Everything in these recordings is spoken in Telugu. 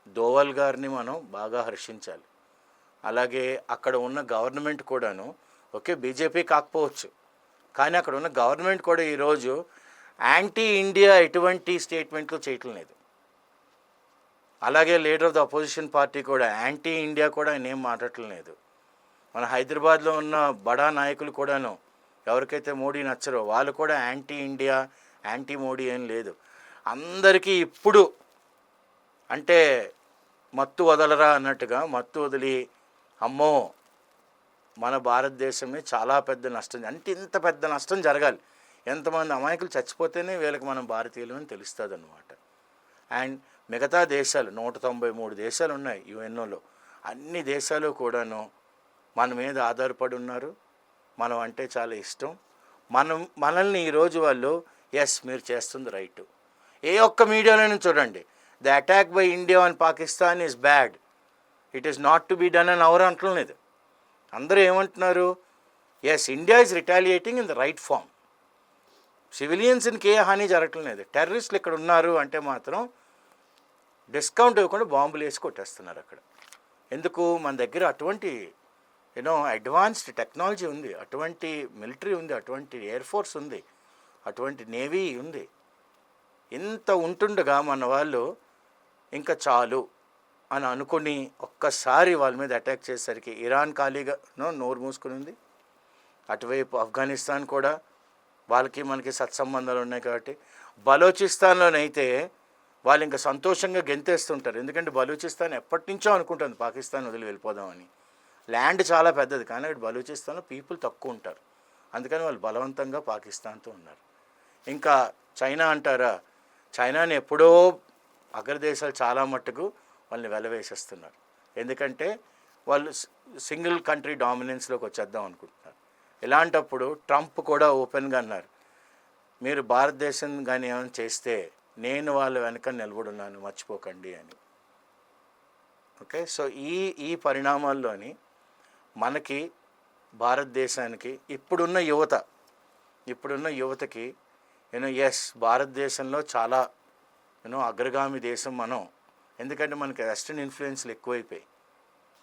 దోవల్ గారిని మనం బాగా హర్షించాలి. అలాగే అక్కడ ఉన్న గవర్నమెంట్ కూడాను, ఓకే బీజేపీ కాకపోవచ్చు, కానీ అక్కడ ఉన్న గవర్నమెంట్ కూడా ఈరోజు యాంటీ ఇండియా ఎటువంటి స్టేట్మెంట్లు చేయటం లేదు. అలాగే leader of the opposition party కూడా యాంటీ ఇండియా కూడా ఆయన ఏం మాట్లాడటం లేదు. మన హైదరాబాద్లో ఉన్న బడా నాయకులు కూడాను ఎవరికైతే మోడీ నచ్చరో వాళ్ళు కూడా యాంటీ ఇండియా యాంటీ మోడీ ఏం లేదు. అందరికీ ఇప్పుడు అంటే మత్తు వదలరా అన్నట్టుగా మత్తు వదిలి అమ్మో మన భారతదేశమే చాలా పెద్ద నష్టం, అంటే ఇంత పెద్ద నష్టం జరగాలి, ఎంతమంది అమాయకులు చచ్చిపోతేనే వీళ్ళకి మనం భారతీయులు అని తెలుస్తుంది అన్నమాట. అండ్ మిగతా దేశాలు 193 దేశాలు ఉన్నాయి యుఎన్ఓలో, అన్ని దేశాలు కూడాను మన మీద ఆధారపడి ఉన్నారు. మనం అంటే చాలా ఇష్టం. మనల్ని ఈరోజు వాళ్ళు ఎస్ మీరు చేస్తుంది రైట్. ఏ ఒక్క మీడియాలోనే చూడండి, the attack by India on Pakistan is bad, it is not to be done అని ఎవరు అంటలేదు. అందరూ ఏమంటున్నారు, yes India is retaliating in the right form. సివిలియన్స్కి ఏ హాని జరగటం లేదు. టెర్రరిస్టులు ఇక్కడ ఉన్నారు అంటే మాత్రం డిస్కౌంట్ ఇవ్వకుండా బాంబులు వేసి కొట్టేస్తున్నారు అక్కడ. ఎందుకు? మన దగ్గర అటువంటి అడ్వాన్స్డ్ టెక్నాలజీ ఉంది, అటువంటి మిలిటరీ ఉంది, అటువంటి ఎయిర్ ఫోర్స్ ఉంది, అటువంటి నేవీ ఉంది. ఇంత ఉంటుండగా మన వాళ్ళు ఇంకా చాలు అని అనుకుని ఒక్కసారి వాళ్ళ మీద అటాక్ చేసేసరికి ఇరాన్ ఖాళీగా నోరు మూసుకుని ఉంది. అటువైపు ఆఫ్ఘనిస్తాన్ కూడా వాళ్ళకి మనకి సత్సంబంధాలు ఉన్నాయి కాబట్టి, బలోచిస్తాన్లోనైతే వాళ్ళు ఇంకా సంతోషంగా గెంతేస్తుంటారు. ఎందుకంటే బలూచిస్తాన్ ఎప్పటి నుంచో అనుకుంటుంది పాకిస్తాన్ వదిలి వెళ్ళిపోదామని. ల్యాండ్ చాలా పెద్దది, కానీ అక్కడ బలూచిస్తాన్లో పీపుల్ తక్కువ ఉంటారు, అందుకని వాళ్ళు బలవంతంగా పాకిస్తాన్తో ఉన్నారు. ఇంకా చైనా అంటారా, చైనాని ఎప్పుడో అగ్రదేశాలు చాలా మట్టుకు వాళ్ళని వెలవేసేస్తున్నారు. ఎందుకంటే వాళ్ళు సింగిల్ కంట్రీ డామినెన్స్లోకి వచ్చేద్దాం అనుకుంటున్నారు. ఇలాంటప్పుడు ట్రంప్ కూడా ఓపెన్గా అన్నారు, మీరు భారతదేశం కానీ ఏమైనా చేస్తే నేను వాళ్ళ వెనక నిలబడున్నాను మర్చిపోకండి అని. ఓకే, సో ఈ పరిణామాల్లోని మనకి భారతదేశానికి ఇప్పుడున్న యువతకి ఎస్ భారతదేశంలో చాలా అగ్రగామి దేశం మనం. ఎందుకంటే మనకి వెస్ట్రన్ ఇన్ఫ్లుయెన్స్లు ఎక్కువైపోయి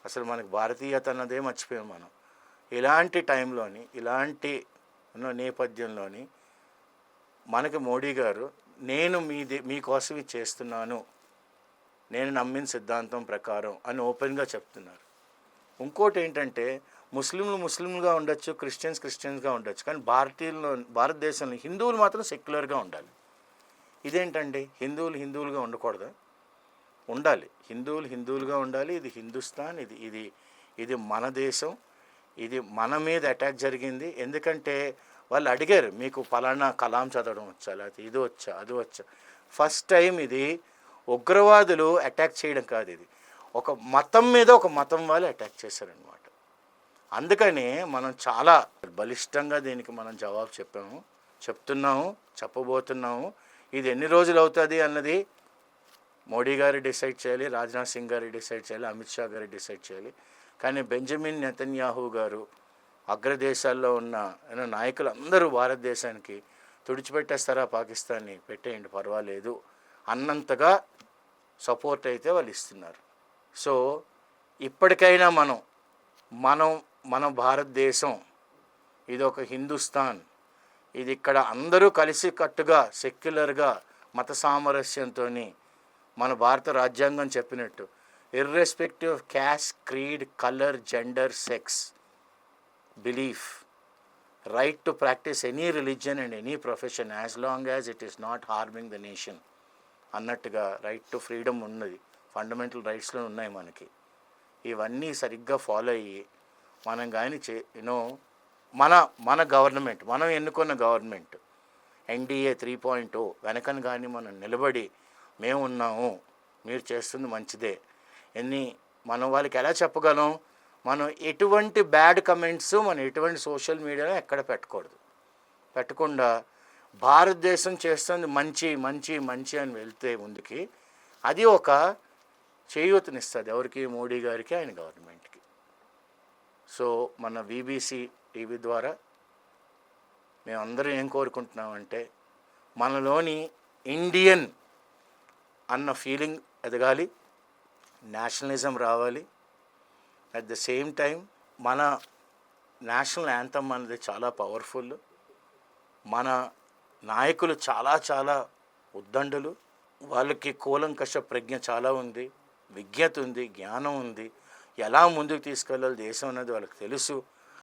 అసలు మనకి భారతీయత అన్నదే మర్చిపోయాం మనం. ఇలాంటి టైంలోని ఇలాంటి నేపథ్యంలోని మనకి మోడీ గారు నేను మీకోసం ఇది చేస్తున్నాను, నేను నమ్మిన సిద్ధాంతం ప్రకారం అని ఓపెన్గా చెప్తున్నారు. ఇంకోటి ఏంటంటే ముస్లింలుగా ఉండొచ్చు, క్రిస్టియన్స్గా ఉండొచ్చు, కానీ భారతదేశంలో హిందువులు మాత్రం సెక్యులర్గా ఉండాలి. ఇదేంటండి, హిందువులుగా ఉండకూడదా? ఉండాలి, హిందువులుగా ఉండాలి. ఇది హిందుస్థాన్, ఇది మన దేశం, ఇది మన మీద అటాక్ జరిగింది. ఎందుకంటే వాళ్ళు అడిగారు, మీకు ఫలానా కలాం చదవడం వచ్చా, లేకపోతే ఇది వచ్చా అది వచ్చా. ఫస్ట్ టైం ఇది ఉగ్రవాదులు అటాక్ చేయడం కాదు, ఇది ఒక మతం మీద ఒక మతం వాళ్ళు అటాక్ చేశారనమాట. అందుకని మనం చాలా బలిష్టంగా దీనికి మనం జవాబు చెప్తున్నాము, చెప్పబోతున్నాము. ఇది ఎన్ని రోజులు అవుతుంది అన్నది మోడీ గారు డిసైడ్ చేయాలి, రాజ్నాథ్ సింగ్ గారు డిసైడ్ చేయాలి, అమిత్ షా గారు డిసైడ్ చేయాలి. కానీ బెంజమిన్ నెతన్యాహు గారు అగ్రదేశాల్లో ఉన్న నాయకులు అందరూ భారతదేశానికి తుడిచిపెట్టేస్తారా పాకిస్తాన్ని, పెట్టేయండి పర్వాలేదు అన్నంతగా సపోర్ట్ అయితే వాళ్ళు ఇస్తున్నారు. సో ఇప్పటికైనా మన భారతదేశం ఇది ఒక హిందుస్థాన్, ఇది ఇక్కడ అందరూ కలిసి కట్టుగా సెక్యులర్గా మత సామరస్యంతో మన భారత రాజ్యాంగం చెప్పినట్టు irrespective of caste, creed, colour, gender, sex, belief, right to practice any religion and any profession as long as it is not harming the nation అన్నట్టుగా రైట్ టు ఫ్రీడమ్ ఉన్నది, ఫండమెంటల్ రైట్స్లో ఉన్నాయి మనకి. ఇవన్నీ సరిగ్గా ఫాలో అయ్యి మనం కానీ మన గవర్నమెంట్, మనం ఎన్నుకున్న గవర్నమెంట్ ఎన్డీఏ 3.0 వెనకను కానీ మనం నిలబడి మేము ఉన్నాము, మీరు చేస్తుంది మంచిదే మనం వాళ్ళకి ఎలా చెప్పగలం? మనం ఎటువంటి బ్యాడ్ కమెంట్స్ మనం ఎటువంటి సోషల్ మీడియాలో ఎక్కడ పెట్టకుండా భారతదేశం చేస్తుంది మంచి మంచి మంచి అని వెళ్తే ముందుకి అది ఒక చేయూతనిస్తుంది ఎవరికి? మోడీ గారికి, ఆయన గవర్నమెంట్కి. సో మన బీబీసీ టీవీ ద్వారా మేమందరం ఏం కోరుకుంటున్నామంటే మనలోని ఇండియన్ అన్న ఫీలింగ్ ఎదగాలి, నేషనలిజం రావాలి. అట్ ద సేమ్ టైం మన నేషనల్ యాంథమ్ అనేది చాలా పవర్ఫుల్. మన నాయకులు చాలా చాలా ఉద్దండులు. వాళ్ళకి కూలంకష ప్రజ్ఞ చాలా ఉంది, విజ్ఞత ఉంది, జ్ఞానం ఉంది. ఎలా ముందుకు తీసుకెళ్ళాలి దేశం అనేది వాళ్ళకి తెలుసు.